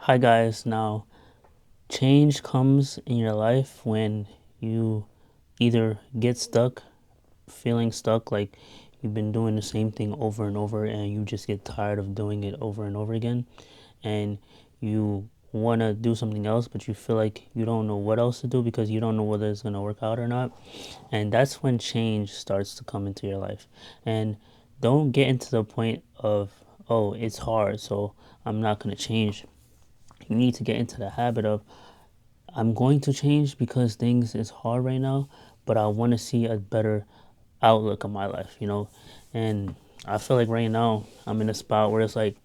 Hi guys, now change comes in your life when you either get stuck, feeling stuck, like you've been doing the same thing over and over and you just get tired of doing it over and over again, and you want to do something else, but you feel like you don't know what else to do because you don't know whether it's going to work out or not. And that's when change starts to come into your life. And don't get into the point of, oh, it's hard, so I'm not going to change. You need to get into the habit of, I'm going to change because things is hard right now, but I want to see a better outlook of my life. And I feel like right now I'm in a spot where it's like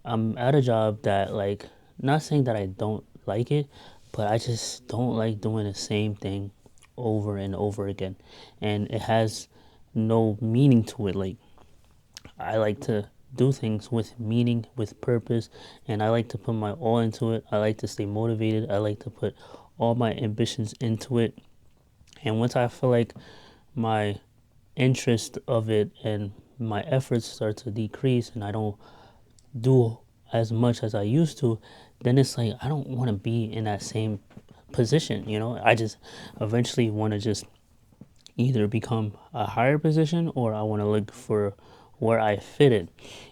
I'm at a job that, like, not saying that I don't like it, but I just don't like doing the same thing over and over again. And it has no meaning to it. Like, I like to do things with meaning, with purpose, and I like to put my all into it. I like to stay motivated. I like to put all my ambitions into it. And once I feel like my interest of it and my efforts start to decrease and I don't do as much as I used to, then it's like I don't want to be in that same position. I just eventually want to just either become a higher position or I want to look for where I fit in.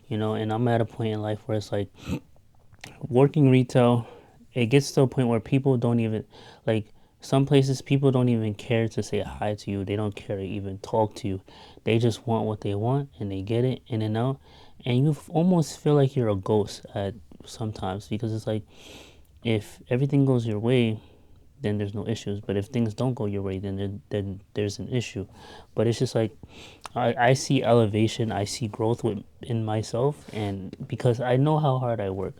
And I'm at a point in life where it's like working retail, it gets to a point where people don't even, like, some places people don't even care to say hi to you. They don't care to even talk to you. They just want what they want and they get it in and out. And you almost feel like you're a ghost at sometimes because it's like if everything goes your way, then there's no issues. But if things don't go your way, then there's an issue. But it's just like I see elevation, I see growth in myself, and because I know how hard I work.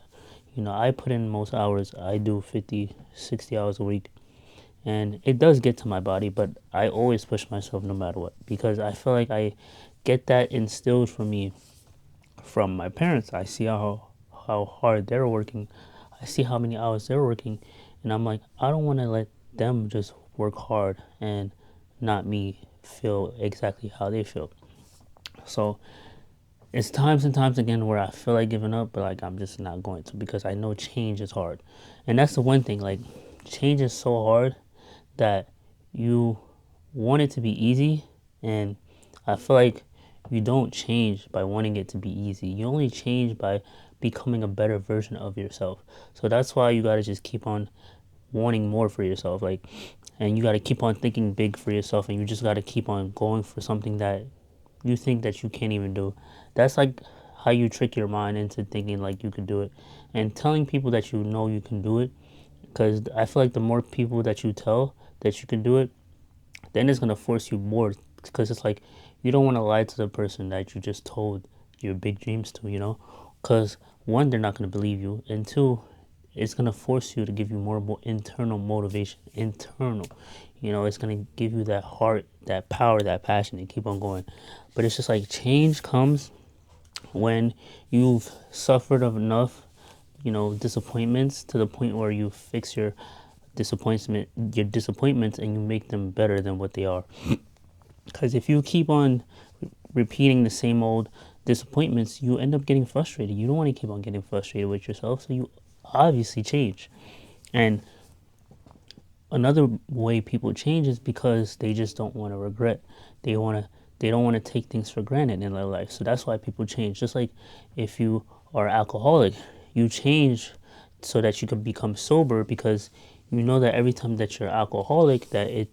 I put in most hours. I do 50, 60 hours a week. And it does get to my body, but I always push myself no matter what because I feel like I get that instilled from me from my parents. I see how hard they're working. I see how many hours they're working, and I'm like, I don't want to let them just work hard and not me feel exactly how they feel. So it's times and times again where I feel like giving up, but like I'm just not going to because I know change is hard. And that's the one thing, like, change is so hard that you want it to be easy, and I feel like you don't change by wanting it to be easy. You only change by becoming a better version of yourself. So that's why you got to just keep on wanting more for yourself, like, and you got to keep on thinking big for yourself, and you just got to keep on going for something that you think that you can't even do. That's like how you trick your mind into thinking like you can do it and telling people that you know you can do it, because I feel like the more people that you tell that you can do it, then it's going to force you more, because it's like you don't want to lie to the person that you just told your big dreams to. Because one, they're not going to believe you, and two, it's going to force you to give you more internal motivation. It's going to give you that heart, that power, that passion to keep on going. But it's just like change comes when you've suffered of enough, disappointments, to the point where you fix your disappointments and you make them better than what they are. Because if you keep on repeating the same old disappointments, you end up getting frustrated. You don't want to keep on getting frustrated with yourself, so you obviously change. And another way people change is because they just don't want to regret. They don't want to take things for granted in their life. So that's why people change. Just like if you are alcoholic, you change so that you can become sober, because you know that every time that you're alcoholic, that it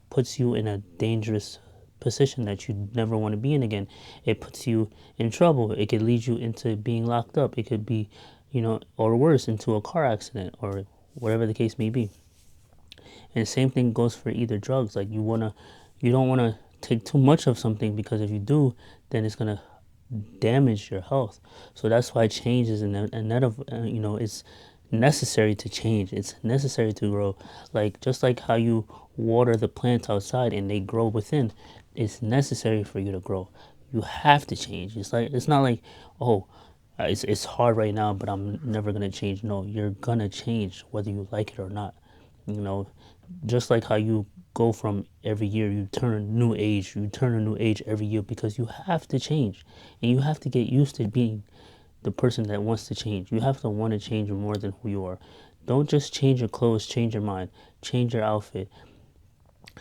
puts you in a dangerous position that you never want to be in again. It puts you in trouble. It could lead you into being locked up. It could be, or worse, into a car accident or whatever the case may be. And same thing goes for either drugs. Like, you don't wanna take too much of something, because if you do, then it's gonna damage your health. So that's why change is it's necessary to change. It's necessary to grow. Like, just like how you water the plants outside and they grow within, it's necessary for you to grow. You have to change. It's not like, oh, it's hard right now, but I'm never gonna change. No, you're gonna change whether you like it or not. You know, just like how you go from every year, you turn a new age every year, because you have to change and you have to get used to being the person that wants to change. You have to want to change more than who you are. Don't just change your clothes, change your mind, change your outfit,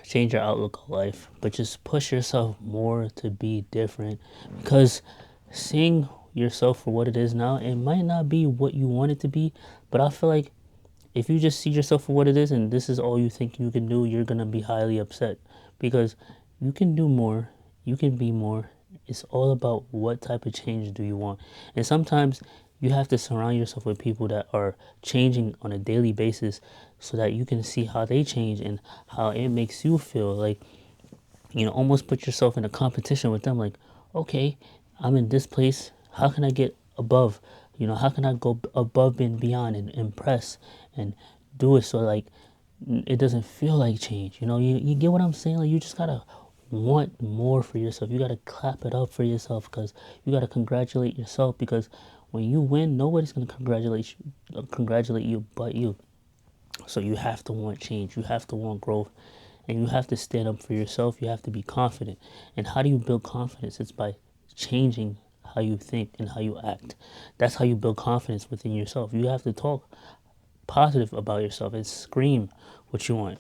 change your outlook on life, but just push yourself more to be different. Because seeing yourself for what it is now, it might not be what you want it to be, but I feel like if you just see yourself for what it is and this is all you think you can do, you're gonna be highly upset because you can do more, you can be more. It's all about what type of change do you want. And sometimes you have to surround yourself with people that are changing on a daily basis so that you can see how they change and how it makes you feel. Like, almost put yourself in a competition with them. Like, okay, I'm in this place. How can I get above? How can I go above and beyond and impress and do it so like it doesn't feel like change? You get what I'm saying? Like, you just gotta want more for yourself. You gotta clap it up for yourself because you gotta congratulate yourself because when you win, nobody's gonna congratulate you but you. So you have to want change. You have to want growth. And you have to stand up for yourself. You have to be confident. And how do you build confidence? It's by changing how you think and how you act. That's how you build confidence within yourself. You have to talk positive about yourself and scream what you want.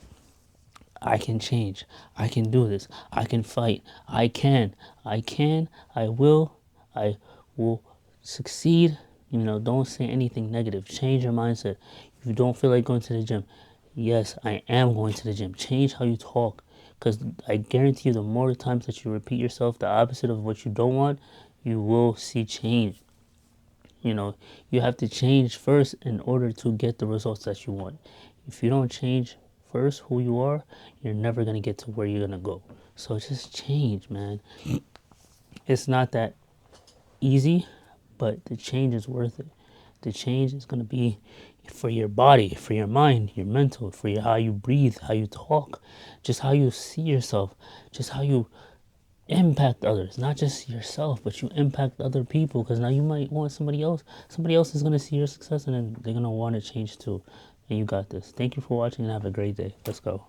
I can change. I can do this. I can fight. I can. I can. I will. I will succeed. Don't say anything negative. Change your mindset. If you don't feel like going to the gym, yes, I am going to the gym. Change how you talk. Because I guarantee you, the more times that you repeat yourself the opposite of what you don't want, you will see change. You have to change first in order to get the results that you want. If you don't change first who you are, you're never going to get to where you're going to go. So just change, man. It's not that easy, but the change is worth it. The change is going to be for your body, for your mind, your mental, for how you breathe, how you talk, just how you see yourself, just how you impact others, not just yourself, but you impact other people because now you might want somebody else is going to see your success and then they're going to want to change too. And you got this. Thank you for watching and have a great day. Let's go.